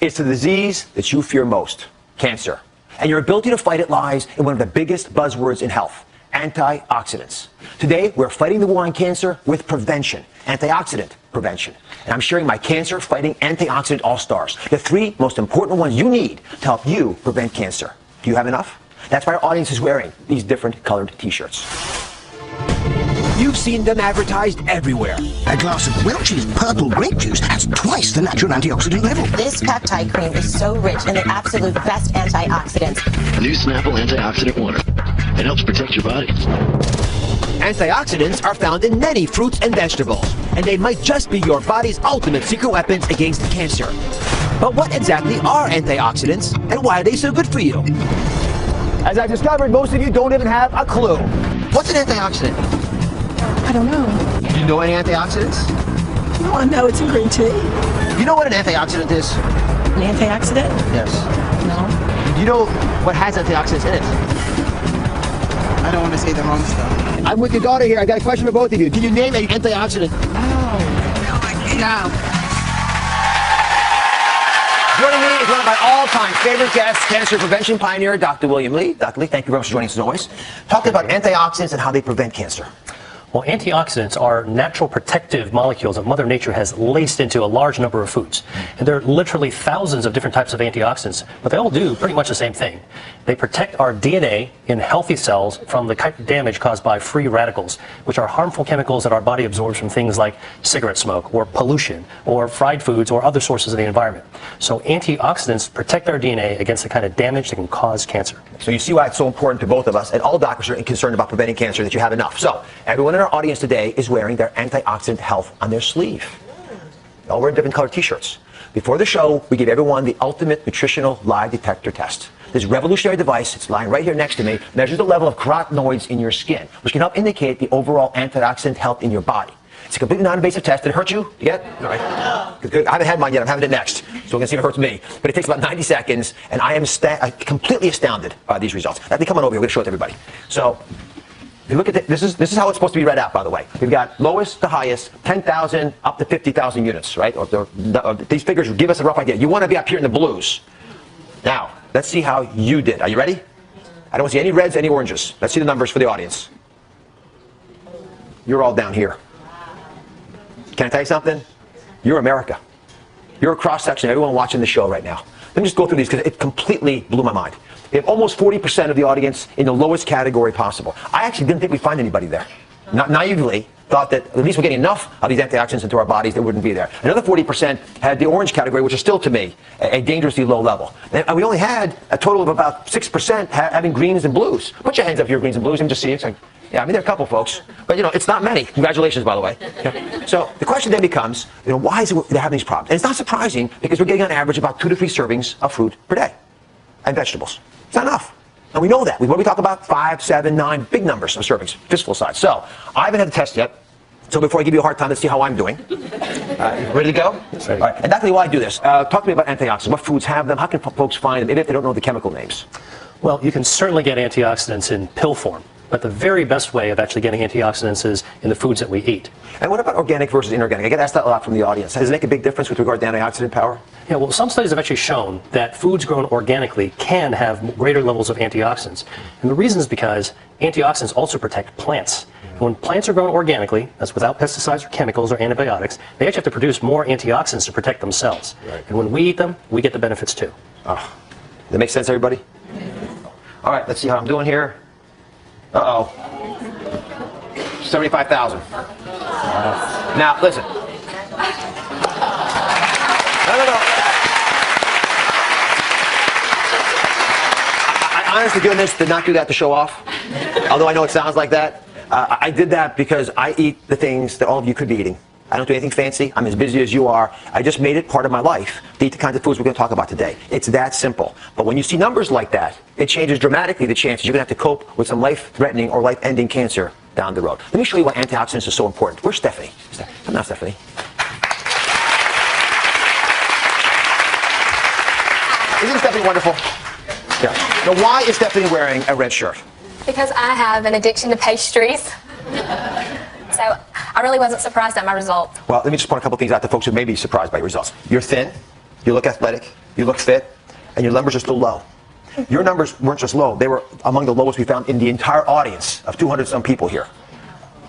It's the disease that you fear most, cancer. And your ability to fight it lies in one of the biggest buzzwords in health, antioxidants. Today, we're fighting the war on cancer with prevention, antioxidant prevention. And I'm sharing my cancer-fighting antioxidant all-stars, the 3 most important ones you need to help you prevent cancer. Do you have enough? That's why our audience is wearing these different colored t-shirts. You've seen them advertised everywhere. A glass of Welch's purple grape juice has twice the natural antioxidant level. This peptide cream is so rich in the absolute best antioxidants. New Snapple Antioxidant Water. It helps protect your body. Antioxidants are found in many fruits and vegetables, and they might just be your body's ultimate secret weapons against cancer. But what exactly are antioxidants, and why are they so good for you? As I've discovered, most of you don't even have a clue. What's an antioxidant? I don't know. Do you know any antioxidants? No, I know it's in green tea. You know what an antioxidant is? An antioxidant? Yes. No. Do you know what has antioxidants in it? I don't want to say the wrong stuff. I'm with your daughter here. I got a question for both of you. Can you name an antioxidant? No. Joining me is one of my all-time favorite guests, cancer prevention pioneer, Dr. William Li. Dr. Li, thank you very much for joining us as always. Talking about antioxidants and how they prevent cancer. Well, antioxidants are natural protective molecules that Mother Nature has laced into a large number of foods. And there are literally thousands of different types of antioxidants, but they all do pretty much the same thing. They protect our DNA in healthy cells from the type of damage caused by free radicals, which are harmful chemicals that our body absorbs from things like cigarette smoke or pollution or fried foods or other sources of the environment. So antioxidants protect our DNA against the kind of damage that can cause cancer. So you see why it's so important to both of us, and all doctors are concerned about preventing cancer, that you have enough. So everyone in our audience today is wearing their antioxidant health on their sleeve. They all wear different colored t-shirts. Before the show, we give everyone the ultimate nutritional lie detector test. This revolutionary device, it's lying right here next to me, measures the level of carotenoids in your skin, which can help indicate the overall antioxidant health in your body. It's a completely non-invasive test. Did it hurt you yet? All right. Good. I haven't had mine yet. I'm having it next. So we're going to see if it hurts me. But it takes about 90 seconds, and I am completely astounded by these results. Now, come on over here. We're going to show it to everybody. So if you look at this is how it's supposed to be read out, by the way. We've got lowest to highest, 10,000 up to 50,000 units, right? These figures give us a rough idea. You want to be up here in the blues. Now, let's see how you did. Are you ready? I don't see any reds, any oranges. Let's see the numbers for the audience. You're all down here. Can I tell you something? You're America. You're a cross-section of everyone watching the show right now. Let me just go through these because it completely blew my mind. We have almost 40% of the audience in the lowest category possible. I actually didn't think we'd find anybody there. Not naively thought that at least we're getting enough of these antioxidants into our bodies that wouldn't be there. Another 40% had the orange category, which is still, to me, a dangerously low level. And we only had a total of about 6% having greens and blues. Put your hands up here, greens and blues, and just see. It's like, yeah, I mean, there are a couple folks, but it's not many. Congratulations, by the way. Okay. So the question then becomes, why is it they're having these problems? And it's not surprising because we're getting on average about 2 to 3 servings of fruit per day and vegetables. It's not enough. And we know that. When we talk about 5, 7, 9, big numbers of servings, fistful size. So I haven't had the test yet. So before I give you a hard time, let's see how I'm doing. Ready to go? Yes, ready. All right. And Dr. Lee, why I do this? Talk to me about antioxidants. What foods have them? How can folks find them, even if they don't know the chemical names? Well, you can certainly get antioxidants in pill form, but the very best way of actually getting antioxidants is in the foods that we eat. And what about organic versus inorganic? I get asked that a lot from the audience. Does it make a big difference with regard to antioxidant power? Yeah, well, some studies have actually shown that foods grown organically can have greater levels of antioxidants. And the reason is because antioxidants also protect plants. And when plants are grown organically, that's without pesticides or chemicals or antibiotics, they actually have to produce more antioxidants to protect themselves. Right. And when we eat them, we get the benefits too. Oh. That makes sense, everybody? All right, let's see how I'm doing here. Uh-oh. 75,000. Now, listen. No. I honestly, goodness, did not do that to show off. Although I know it sounds like that. I did that because I eat the things that all of you could be eating. I don't do anything fancy. I'm as busy as you are. I just made it part of my life to eat the kinds of foods we're going to talk about today. It's that simple. But when you see numbers like that, it changes dramatically the chances you're going to have to cope with some life-threatening or life-ending cancer down the road. Let me show you why antioxidants are so important. Where's Stephanie? Come now, Stephanie. Isn't Stephanie wonderful? Yeah. Now, why is Stephanie wearing a red shirt? Because I have an addiction to pastries. So I really wasn't surprised at my result. Well, let me just point a couple things out to folks who may be surprised by your results. You're thin, you look athletic, you look fit, and your numbers are still low. Your numbers weren't just low, they were among the lowest we found in the entire audience of 200 some people here.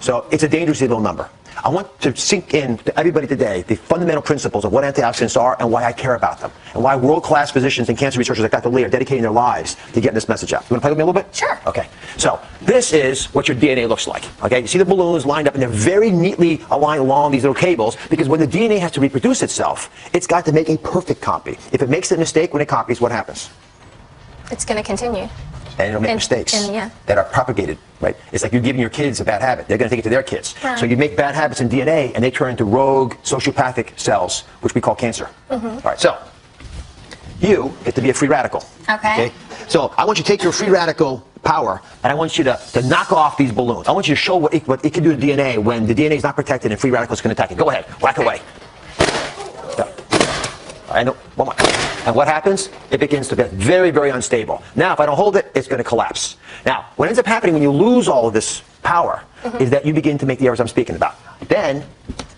So it's a dangerously low number. I want to sink in to everybody today the fundamental principles of what antioxidants are and why I care about them, and why world-class physicians and cancer researchers like Dr. Lee are dedicating their lives to getting this message out. You want to play with me a little bit? Sure. Okay. So this is what your DNA looks like. Okay. You see the balloons lined up, and they're very neatly aligned along these little cables, because when the DNA has to reproduce itself, it's got to make a perfect copy. If it makes a mistake when it copies, what happens? It's going to continue. And it'll make mistakes yeah. that are propagated, right? It's like you're giving your kids a bad habit. They're going to take it to their kids. Right. So you make bad habits in DNA, and they turn into rogue sociopathic cells, which we call cancer. All right, so you get to be a free radical. Okay. So I want you to take your free radical power, and I want you to knock off these balloons. I want you to show what it can do to DNA when the DNA is not protected and free radicals can attack it. Go ahead, whack away. I know, one more. And what happens? It begins to get very, very unstable. Now, if I don't hold it, it's going to collapse. Now, what ends up happening when you lose all of this power is that you begin to make the errors I'm speaking about. Then,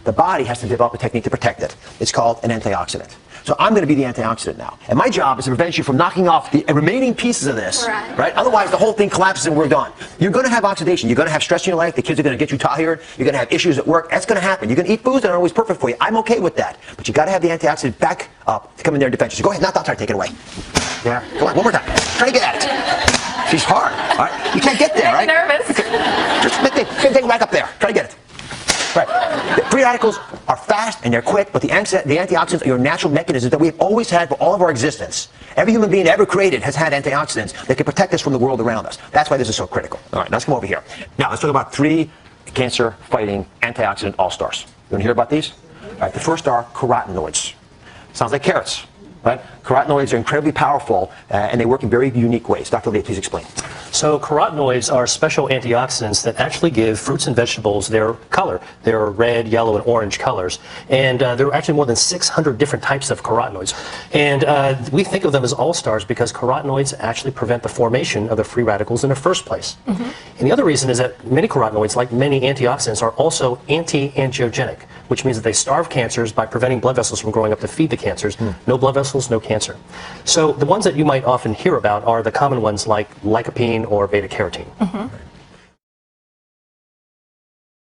the body has to develop a technique to protect it. It's called an antioxidant. So I'm going to be the antioxidant now. And my job is to prevent you from knocking off the remaining pieces of this, right? Otherwise, the whole thing collapses and we're done. You're going to have oxidation. You're going to have stress in your life. The kids are going to get you tired. You're going to have issues at work. That's going to happen. You're going to eat foods that aren't always perfect for you. I'm okay with that. But you got to have the antioxidant back up to come in there and defend you. So go ahead, not try to take it away. Yeah. Go on, one more time. Try to get at it. She's hard. All right. You can't get there, right? I'm nervous. Just take it back up there. Try to get it. Right. The free radicals are fast and they're quick, but the antioxidants are your natural mechanisms that we've always had for all of our existence. Every human being ever created has had antioxidants that can protect us from the world around us. That's why this is so critical. All right, let's come over here. Now, let's talk about 3 cancer-fighting antioxidant all-stars. You want to hear about these? All right, the first are carotenoids. Sounds like carrots, right? Carotenoids are incredibly powerful, and they work in very unique ways. Dr. Lee, please explain. So carotenoids are special antioxidants that actually give fruits and vegetables their color. They're red, yellow, and orange colors. And there are actually more than 600 different types of carotenoids. And we think of them as all-stars because carotenoids actually prevent the formation of the free radicals in the first place. And the other reason is that many carotenoids, like many antioxidants, are also anti-angiogenic, which means that they starve cancers by preventing blood vessels from growing up to feed the cancers. No blood vessels, no cancer. So the ones that you might often hear about are the common ones like lycopene or beta-carotene.